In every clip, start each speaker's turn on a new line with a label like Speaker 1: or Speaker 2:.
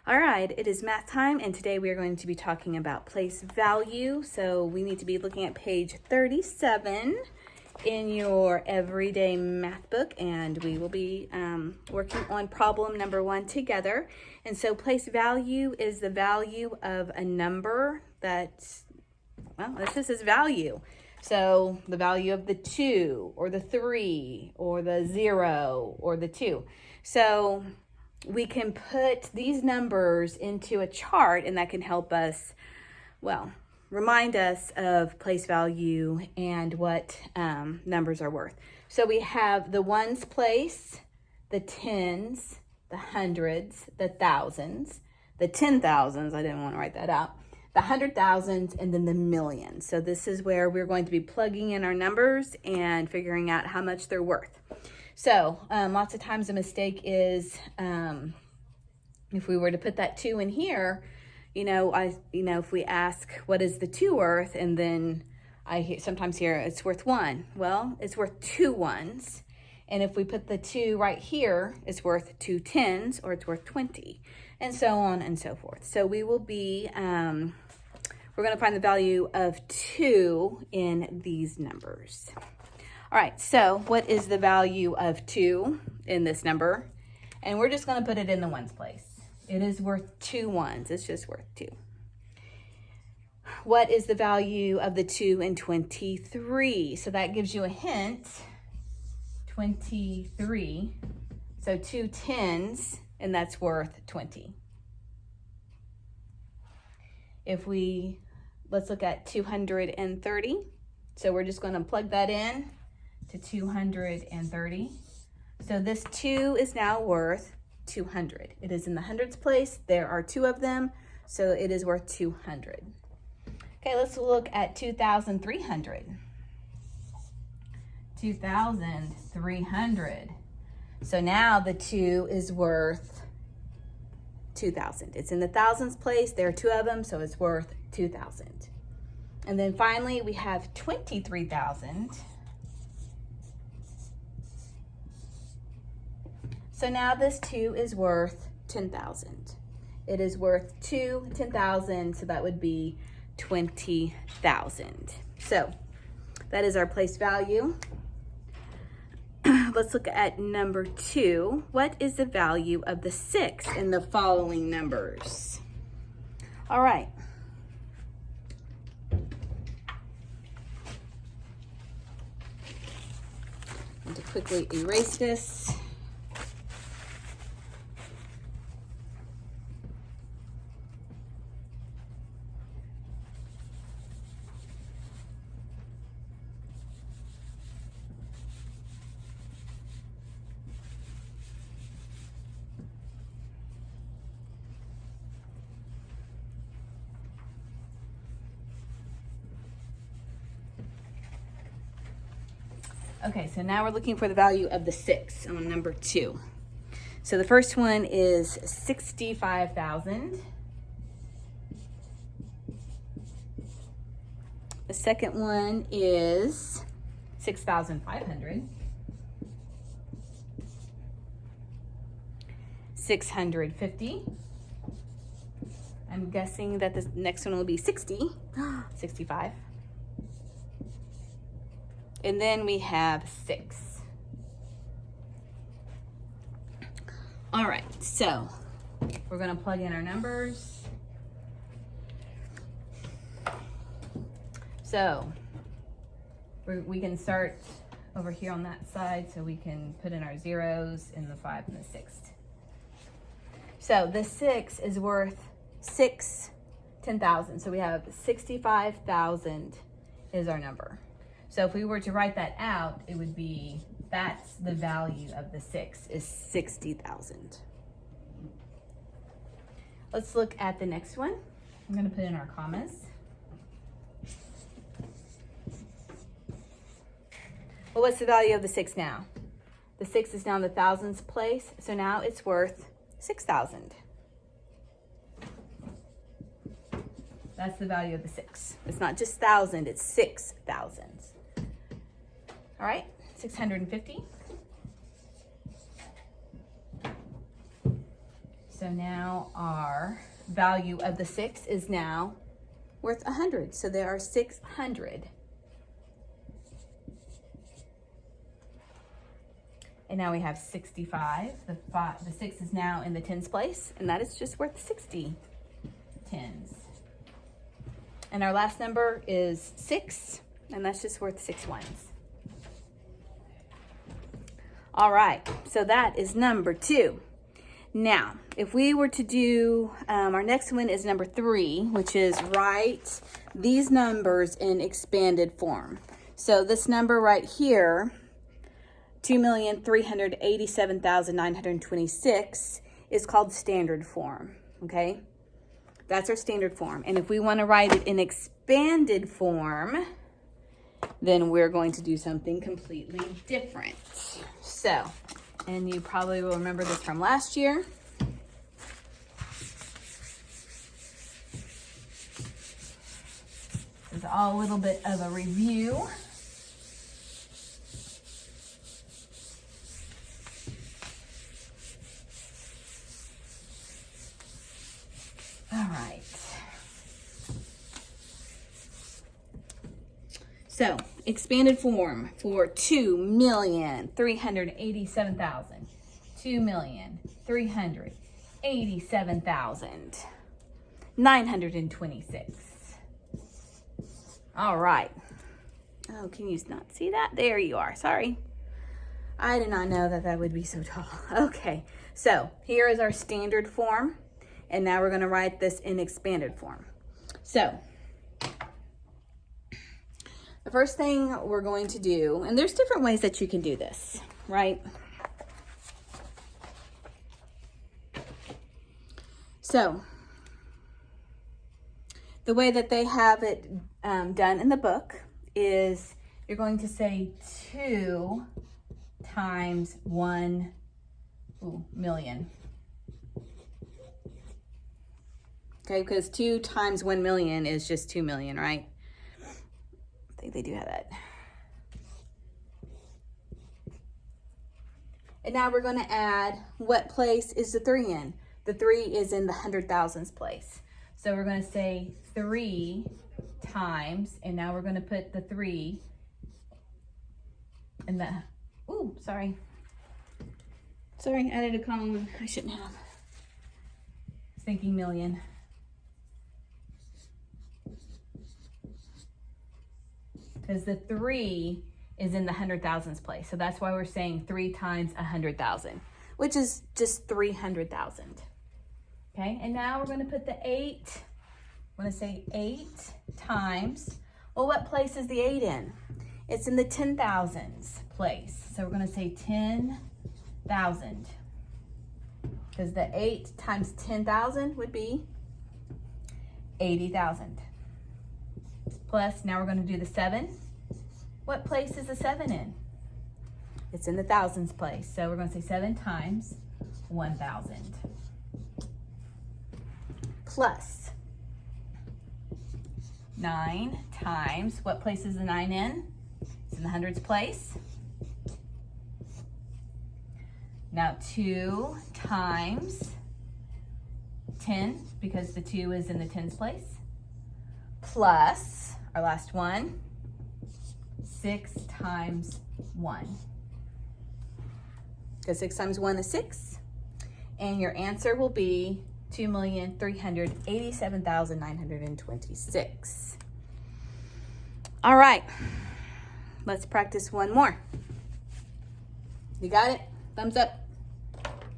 Speaker 1: All right, it is math time, and today we are going to be talking about place value. So we need to be looking at page 37 in your everyday math book, and we will be working on problem number 1 together. And so place value is the value of a number that's, well, this is value. So the value of the 2 or the 3 or the 0 or the 2. So we can put these numbers into a chart, and that can help us, well, remind us of place value and what numbers are worth. So we have the ones place, the tens, the hundreds, the thousands, the 10,000s, I didn't want to write that out, the 100,000s, and then the millions. So this is where we're going to be plugging in our numbers and figuring out how much they're worth. So lots of times a mistake is if we were to put that 2 in here, if we ask what is the 2 worth, and then I sometimes hear it's worth 1. Well, it's worth 2 ones. And if we put the 2 right here, it's worth 2 tens, or it's worth 20, and so on and so forth. So we will be, we're going to find the value of 2 in these numbers. All right, so what is the value of 2 in this number? And we're just going to put it in the ones place. It is worth 2 ones. It's just worth 2. What is the value of the 2 in 23? So that gives you a hint. 23. So 2 tens, and that's worth 20. Let's look at 230. So we're just going to plug that in to 230. So this 2 is now worth 200. It is in the hundreds place. There are 2 of them, so it is worth 200. Okay, let's look at 2,300. 2,300. So now the 2 is worth 2,000. It's in the thousands place. There are 2 of them, so it's worth 2,000. And then finally, we have 23,000. So now this 2 is worth 10,000. It is worth 2 10,000, so that would be 20,000. So that is our place value. Let's look at number 2. What is the value of the 6 in the following numbers? All right. I'm going to quickly erase this. Okay, so now we're looking for the value of the 6 on number 2. So the first one is 65,000. The second one is 6,500. 650. I'm guessing that the next one will be 60. 65. And then we have 6. All right, so we're going to plug in our numbers. So we can start over here on that side, so we can put in our zeros in the 5 and the 6. So the 6 is worth 10,000. So we have 65,000 is our number. So if we were to write that out, it would be, that's the value of the 6 is 60,000. Let's look at the next one. I'm going to put in our commas. Well, what's the value of the 6 now? The 6 is now in the thousands place, so now it's worth 6,000. That's the value of the 6. It's not just 1,000, it's 6,000. All right, 650. So now our value of the 6 is now worth 100. So there are 600. And now we have 65. The 6 is now in the tens place, and that is just worth 60 tens. And our last number is 6, and that's just worth 6 ones. All right, so that is number 2. Now, if we were to do, our next one is number 3, which is write these numbers in expanded form. So this number right here, 2,387,926, is called standard form, okay? That's our standard form. And if we want to write it in expanded form, then we're going to do something completely different. So, and you probably will remember this from last year. It's all a little bit of a review. All right. So, expanded form for 2,387,000. 2,387,926. All right. Oh, can you not see that? There you are. Sorry. I did not know that that would be so tall. Okay. So, here is our standard form. And now we're going to write this in expanded form. So, the first thing we're going to do, and there's different ways that you can do this, right? So, the way that they have it done in the book is you're going to say 2 times 1 million. Okay, because 2 times 1 million is just 2 million, right? I think they do have that. And now we're going to add, what place is the 3 in? The 3 is in the 100,000s place. So we're going to say 3 times, and now we're going to put the 3 in the, sorry, I added a comma when I shouldn't have. Thinking million. Because the 3 is in the 100,000s place. So that's why we're saying 3 times 100,000, which is just 300,000. Okay, and now we're going to put the 8. I'm going to say 8 times. Well, what place is the 8 in? It's in the 10,000s place. So we're going to say 10,000. Because the 8 times 10,000 would be 80,000. Plus, now we're going to do the 7. What place is the 7 in? It's in the thousands place. So we're going to say 7 times 1,000. Plus 9 times, what place is the 9 in? It's in the hundreds place. Now 2 times 10, because the 2 is in the tens place. Plus, our last one, 6 times 1. Because 6 times 1 is 6. And your answer will be 2,387,926. All right, let's practice one more. You got it? Thumbs up.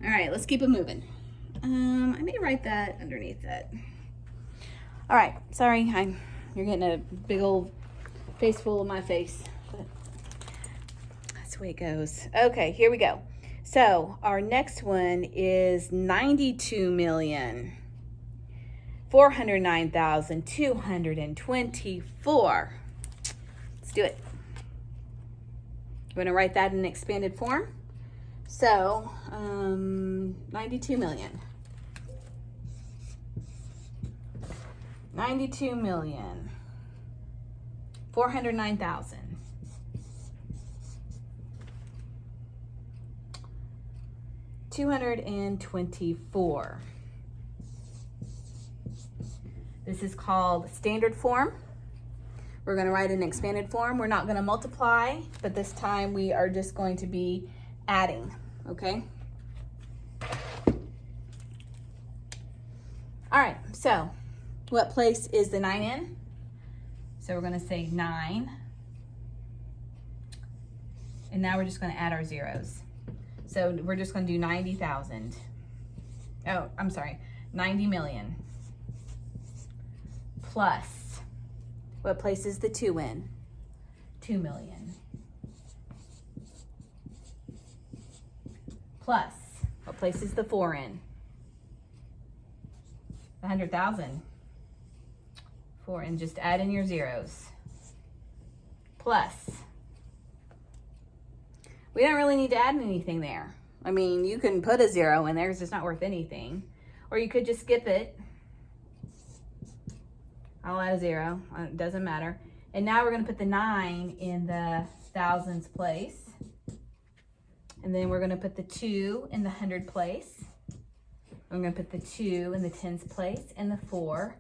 Speaker 1: All right, let's keep it moving. I may write that underneath that. All right, sorry, you're getting a big old face full of my face, but that's the way it goes. Okay, here we go. So our next one is 92,409,224. Let's do it. We're gonna write that in expanded form. So 92 million. 92,409,000. 224. This is called standard form. We're going to write an expanded form. We're not going to multiply, but this time we are just going to be adding, okay? All right, so what place is the 9 in? So we're going to say 9. And now we're just going to add our zeros. So we're just going to do 90,000. Oh, I'm sorry, 90 million. Plus, what place is the 2 in? 2 million. Plus, what place is the 4 in? 100,000. 4 in, just add in your zeros. Plus, we don't really need to add anything there. I mean, you can put a 0 in there because it's not worth anything. Or you could just skip it. I'll add a 0, it doesn't matter. And now we're gonna put the 9 in the thousands place. And then we're gonna put the 2 in the hundred place. We're gonna put the 2 in the tens place and the 4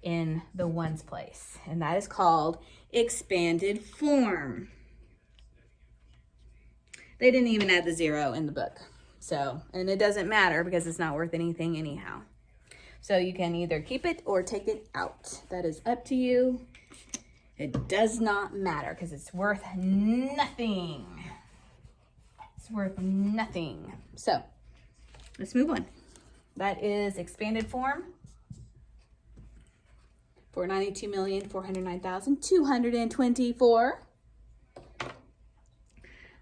Speaker 1: in the ones place. And that is called expanded form. They didn't even add the 0 in the book. So, and it doesn't matter because it's not worth anything anyhow. So you can either keep it or take it out. That is up to you. It does not matter because it's worth nothing. It's worth nothing. So let's move on. That is expanded form for 92,409,224.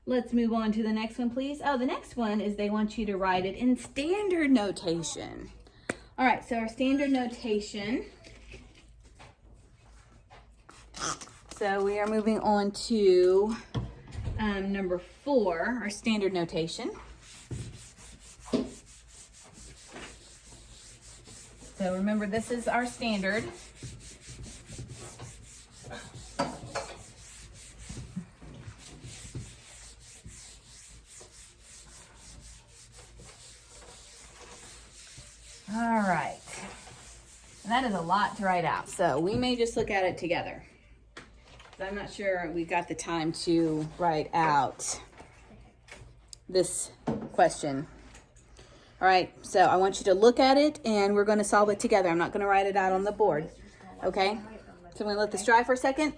Speaker 1: Let's move on to the next one, please. Oh, the next one is they want you to write it in standard notation. All right, so our standard notation. So we are moving on to number 4, our standard notation. So remember, this is our standard. All right, and that is a lot to write out, so we may just look at it together. I'm not sure we got the time to write out this question. All right, so I want you to look at it and we're going to solve it together. I'm not going to write it out on the board, okay? So I'm going to let this dry for a second.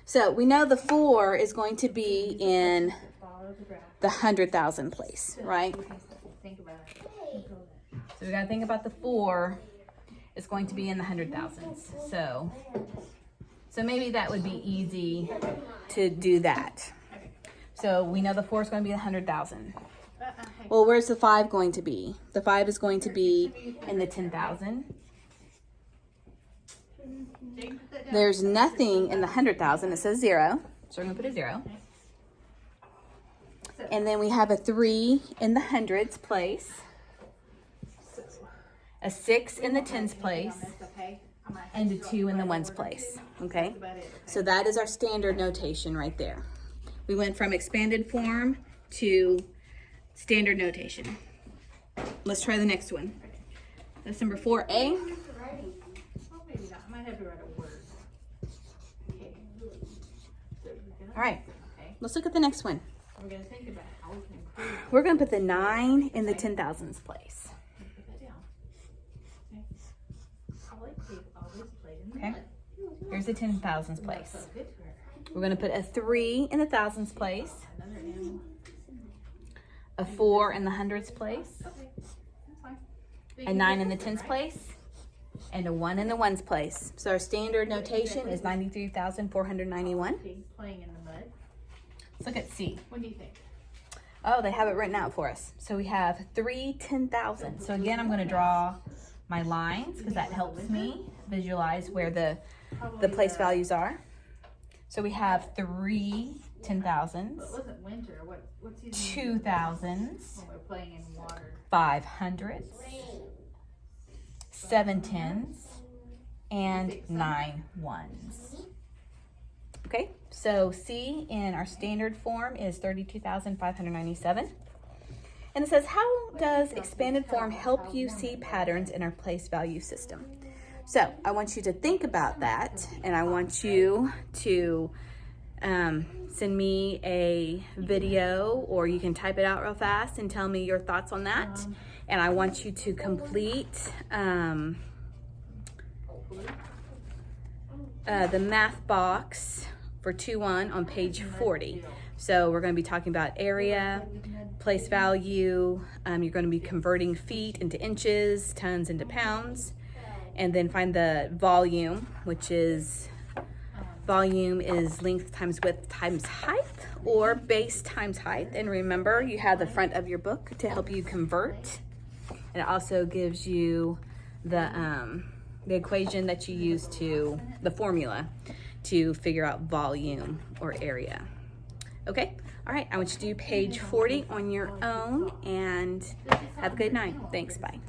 Speaker 1: So we know the 4 is going to be in the 100,000 place, right? So we got to think about the 4 is going to be in the 100,000s. So maybe that would be easy to do that. So we know the 4 is going to be 100,000. Well, where's the 5 going to be? The 5 is going to be in the 10,000. There's nothing in the 100,000. It says 0. So we're going to put a 0. And then we have a 3 in the hundreds place. A 6 in the tens place. And a 2 in the ones place. Okay? So that is our standard notation right there. We went from expanded form to standard notation. Let's try the next one. That's number 4A. All right, let's look at the next one. We're going to put the 9 in the 10,000s place. Okay, here's the 10,000s place. We're going to put a 3 in the thousands place, a 4 in the hundreds place, a 9 in the tens place, and a 1 in the ones place. So our standard notation is 93,491. Let's look at C.
Speaker 2: What do you think?
Speaker 1: Oh, they have it written out for us. So we have 3 10,000. So again, I'm going to draw my lines because that helps me visualize where the place values are. So we have 3 10,000s,
Speaker 2: But it wasn't winter. What's
Speaker 1: 2,000s,
Speaker 2: when we're playing in water?
Speaker 1: 500s, 7 10s, and 9 1s. Okay, so C in our standard form is 32,597. And it says, how does expanded form help you see patterns in our place value system? So I want you to think about that, and I want you to send me a video, or you can type it out real fast and tell me your thoughts on that. And I want you to complete the math box for 2-1 on page 40. So we're going to be talking about area, place value. You're going to be converting feet into inches, tons into pounds, and then find the volume, which is volume is length times width times height, or base times height. And remember, you have the front of your book to help you convert. And it also gives you the equation that you use to, the formula to figure out volume or area. Okay, all right, I want you to do page 40 on your own, and have a good night. Thanks, bye.